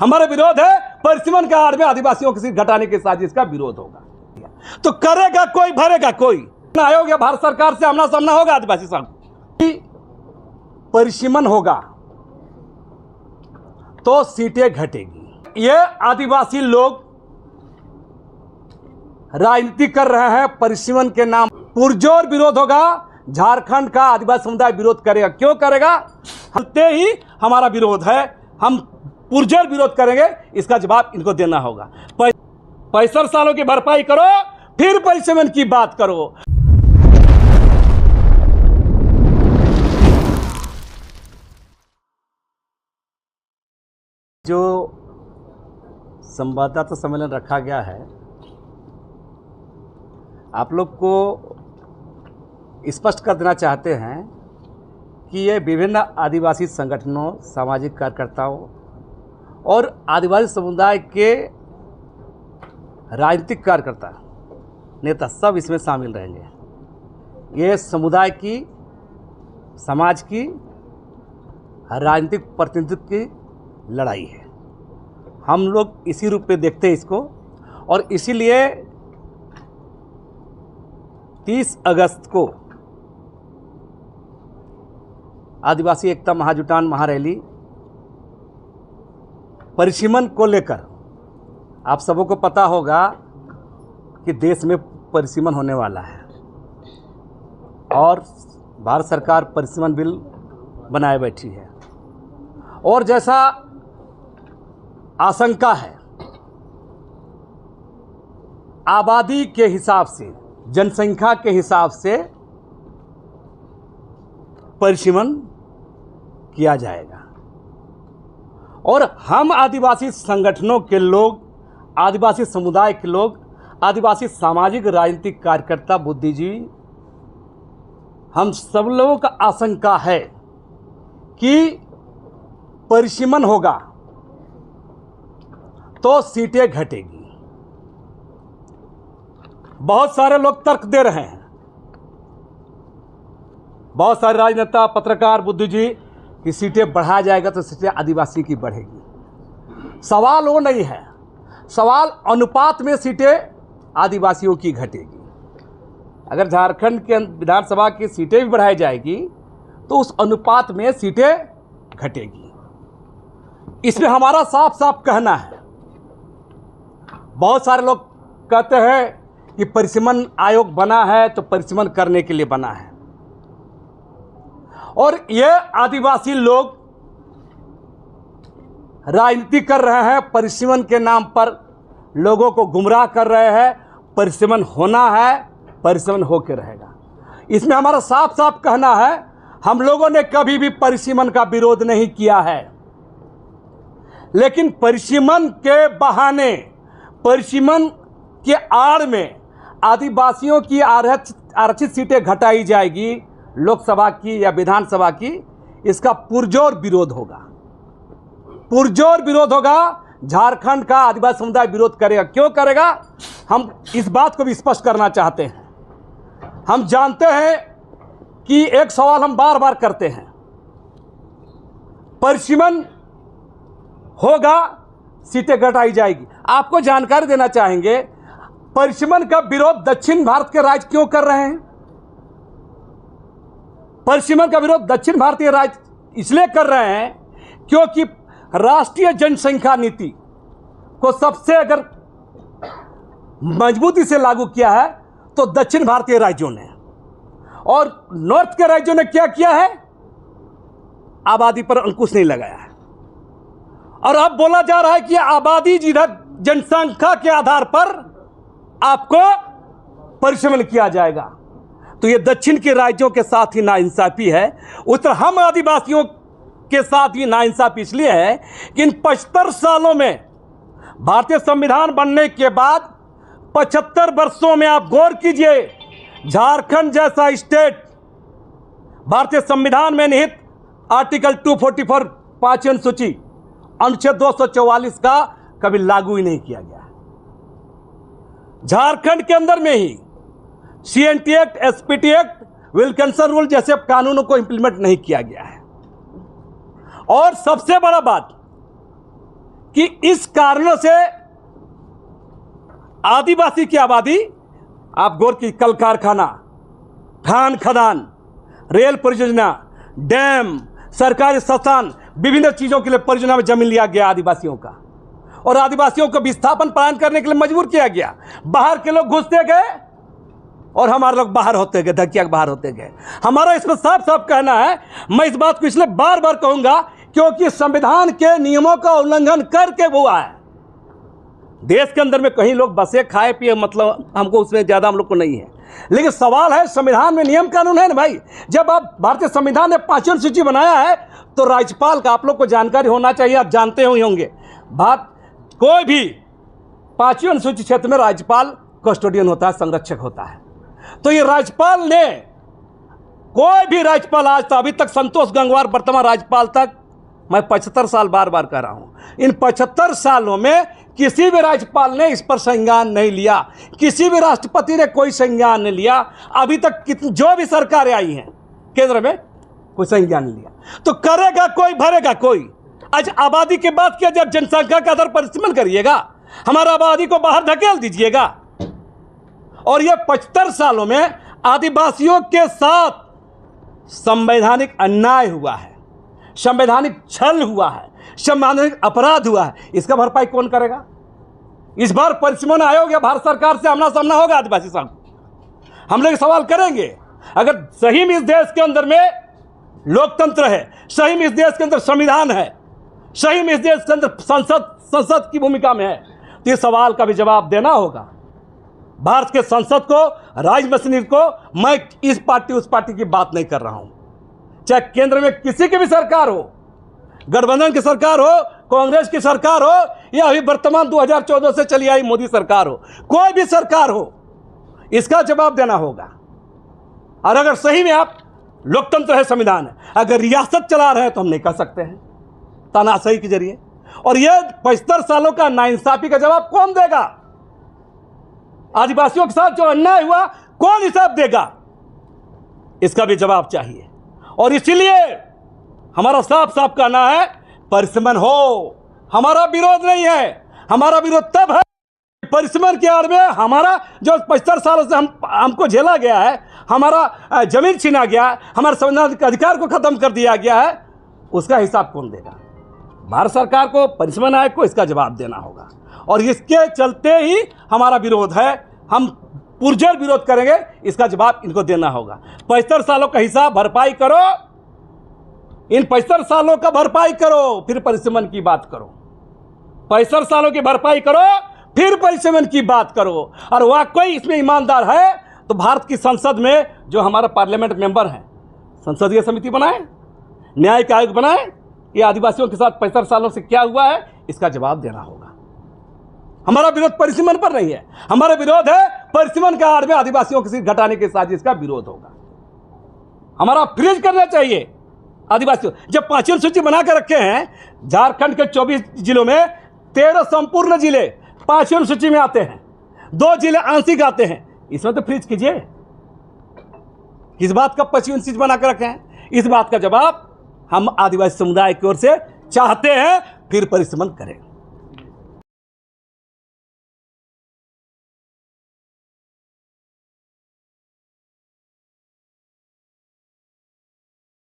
हमारा विरोध है परिसीमन के आड़ में आदिवासियों की सीट घटाने की साजिश का विरोध होगा। तो करेगा कोई, भरेगा कोई। आयोग या भारत सरकार से आमना सामना होगा आदिवासी संघ, परिसीमन होगा तो सीटें घटेगी। ये आदिवासी लोग राजनीति कर रहे हैं परिसीमन के नाम, पुरजोर विरोध होगा। झारखंड का आदिवासी समुदाय विरोध करेगा। क्यों करेगा? हलते ही हमारा विरोध है, हम पुरजोर विरोध करेंगे। इसका जवाब इनको देना होगा। 65 सालों की भरपाई करो, फिर परिसीमन की बात करो। जो संवाददाता सम्मेलन रखा गया है, आप लोग को स्पष्ट कर देना चाहते हैं कि ये विभिन्न आदिवासी संगठनों, सामाजिक कार्यकर्ताओं और आदिवासी समुदाय के राजनीतिक कार्यकर्ता, नेता सब इसमें शामिल रहेंगे। ये समुदाय की, समाज की, राजनीतिक प्रतिनिधित्व की लड़ाई है। हम लोग इसी रूप में देखते हैं इसको, और इसीलिए 30 अगस्त को आदिवासी एकता महाजुटान महारैली परिसीमन को लेकर, आप सबों को पता होगा कि देश में परिसीमन होने वाला है और भारत सरकार परिसीमन बिल बनाए बैठी है। और जैसा आशंका है, आबादी के हिसाब से, जनसंख्या के हिसाब से परिसीमन किया जाएगा। और हम आदिवासी संगठनों के लोग, आदिवासी समुदाय के लोग, आदिवासी सामाजिक राजनीतिक कार्यकर्ता, बुद्धिजीवी, हम सब लोगों का आशंका है कि परिसीमन होगा तो सीटें घटेगी। बहुत सारे लोग तर्क दे रहे हैं, बहुत सारे राजनेता, पत्रकार, बुद्धिजीवी कि सीटें बढ़ाया जाएगा तो सीटें आदिवासी की बढ़ेगी। सवाल वो नहीं है, सवाल अनुपात में सीटें आदिवासियों की घटेगी। अगर झारखंड के विधानसभा की सीटें भी बढ़ाई जाएगी तो उस अनुपात में सीटें घटेगी। इसमें हमारा साफ साफ कहना है। बहुत सारे लोग कहते हैं कि परिसीमन आयोग बना है तो परिसीमन करने के लिए बना है, और ये आदिवासी लोग राजनीति कर रहे हैं, परिसीमन के नाम पर लोगों को गुमराह कर रहे हैं। परिसीमन होना है, परिसीमन होके रहेगा। इसमें हमारा साफ साफ कहना है, हम लोगों ने कभी भी परिसीमन का विरोध नहीं किया है, लेकिन परिसीमन के बहाने, परिसीमन के आड़ में आदिवासियों की आरक्षित सीटें घटाई जाएगी, लोकसभा की या विधानसभा की, इसका पुरजोर विरोध होगा। पुरजोर विरोध होगा। झारखंड का आदिवासी समुदाय विरोध करेगा। क्यों करेगा? हम इस बात को भी स्पष्ट करना चाहते हैं। हम जानते हैं कि एक सवाल हम बार बार करते हैं, परिसीमन होगा, सीटें घटाई जाएगी। आपको जानकारी देना चाहेंगे, परिसीमन का विरोध दक्षिण भारत के राज्य क्यों कर रहे हैं? परिसीमन का विरोध दक्षिण भारतीय राज्य इसलिए कर रहे हैं क्योंकि राष्ट्रीय जनसंख्या नीति को सबसे अगर मजबूती से लागू किया है तो दक्षिण भारतीय राज्यों ने, और नॉर्थ के राज्यों ने क्या किया है? आबादी पर अंकुश नहीं लगाया है। और अब बोला जा रहा है कि आबादी जिधर जनसंख्या के आधार पर आपको परिसीमन किया जाएगा। तो ये दक्षिण के राज्यों के साथ ही नाइंसाफी है। उत्तर हम आदिवासियों के साथ ही नाइंसाफी इसलिए है कि इन 75 सालों में, भारतीय संविधान बनने के बाद 75 वर्षों में, आप गौर कीजिए, झारखंड जैसा स्टेट भारतीय संविधान में निहित आर्टिकल 244 पांचवी अनुसूची अनुच्छेद 244 का कभी लागू ही नहीं किया गया। झारखंड के अंदर में ही CNT act, SPT act, Wilkinson rule जैसे कानूनों को इंप्लीमेंट नहीं किया गया है। और सबसे बड़ा बात कि इस कारणों से आदिवासी की आबादी, आप गौर की, कल कारखाना, खान खदान, रेल परियोजना, डैम, सरकारी संस्थान, विभिन्न चीज़ों के लिए परियोजना में जमीन लिया गया आदिवासियों का, और आदिवासियों को विस्थापन पलायन करने के लिए मजबूर किया गया। बाहर के लोग घुसते गए और हमारे लोग बाहर होते गए, धकिया के बाहर होते गए। हमारा इसमें साफ साफ कहना है, मैं इस बात को इसलिए बार बार कहूंगा क्योंकि संविधान के नियमों का उल्लंघन करके हुआ है। देश के अंदर में कहीं लोग बसे खाए पिए, मतलब हमको उसमें ज़्यादा हम लोग को नहीं है, लेकिन सवाल है संविधान में नियम कानून है ना भाई। जब आप भारतीय संविधान ने 5वीं अनुसूची बनाया है तो राज्यपाल का, आप लोग को जानकारी होना चाहिए, आप जानते ही होंगे, बात कोई भी 5वीं अनुसूची क्षेत्र में राज्यपाल कस्टोडियन होता है, संरक्षक होता है। तो ये राज्यपाल ने, कोई भी राज्यपाल आज तक, अभी तक संतोष गंगवार वर्तमान राज्यपाल तक, मैं 75 साल बार बार कह रहा हूं, इन 75 सालों में किसी भी राज्यपाल ने इस पर संज्ञान नहीं लिया, किसी भी राष्ट्रपति ने कोई संज्ञान नहीं लिया। अभी तक जो भी सरकारें आई हैं केंद्र में, कोई संज्ञान नहीं लिया। तो करेगा कोई, भरेगा कोई। आज आबादी की बात किया, जब जनसंख्या का आधार पर इस्तेमाल करिएगा, हमारा आबादी को बाहर धकेल दीजिएगा। और ये 75 सालों में आदिवासियों के साथ संवैधानिक अन्याय हुआ है, संवैधानिक छल हुआ है, संवैधानिक अपराध हुआ है। इसका भरपाई कौन करेगा? इस बार परिसीमन आयोग या भारत सरकार से आमना सामना होगा आदिवासी साहब। हम लोग सवाल करेंगे, अगर सही में इस देश के अंदर में लोकतंत्र है, सही में इस देश के अंदर संविधान है, सही में इस देश के अंदर संसद की भूमिका में है, तो इस सवाल का भी जवाब देना होगा भारत के संसद को, राज मशीनरी को। मैं इस पार्टी उस पार्टी की बात नहीं कर रहा हूं, चाहे केंद्र में किसी की भी सरकार हो, गठबंधन की सरकार हो, कांग्रेस की सरकार हो, या अभी वर्तमान 2014 से चली आई मोदी सरकार हो, कोई भी सरकार हो, इसका जवाब देना होगा। और अगर सही में आप लोकतंत्र है, संविधान है, अगर रियासत चला रहे हैं तो हम नहीं कर सकते हैं तानाशाही के जरिए। और यह 75 सालों का नाइंसाफी का जवाब कौन देगा? आदिवासियों के साथ जो अन्याय हुआ कौन हिसाब देगा? इसका भी जवाब चाहिए। और इसीलिए हमारा साफ साफ कहना है, परिसीमन हो। हमारा विरोध नहीं है, हमारा विरोध तब है परिसीमन की आड़ में हमारा जो 75 सालों से हमको झेला गया है, हमारा जमीन छीना गया, हमारे संवैधानिक अधिकार को खत्म कर दिया गया है, उसका हिसाब कौन देगा? भारत सरकार को, परिसीमन आयोग को इसका जवाब देना होगा। और इसके चलते ही हमारा विरोध है, हम पुरजोर विरोध करेंगे, इसका जवाब इनको देना होगा। 75 सालों का हिसाब भरपाई करो, इन 75 सालों का भरपाई करो, फिर परिसीमन की बात करो। 75 सालों की भरपाई करो, फिर परिसीमन की बात करो। और वाकई इसमें ईमानदार है तो भारत की संसद में जो हमारा पार्लियामेंट मेंबर हैं, संसदीय समिति बनाए, न्यायिक आयोग बनाए, ये आदिवासियों के साथ 75 सालों से क्या हुआ है, इसका जवाब देना होगा। हमारा विरोध परिसीमन पर नहीं है, हमारा विरोध है परिसीमन के आड़ में आदिवासियों की सीट घटाने की साजिश का विरोध होगा। हमारा फ्रीज करना चाहिए आदिवासियों। जब 5वीं अनुसूची बना कर रखे हैं, झारखंड के 24 जिलों में 13 संपूर्ण जिले 5वीं अनुसूची में आते हैं, 2 जिले आंशिक आते हैं, इसमें तो फ्रीज कीजिए। किस बात का 5वीं अनुसूची बना कर रखे हैं? इस बात का जवाब हम आदिवासी समुदाय की ओर से चाहते हैं, फिर परिसीमन करें।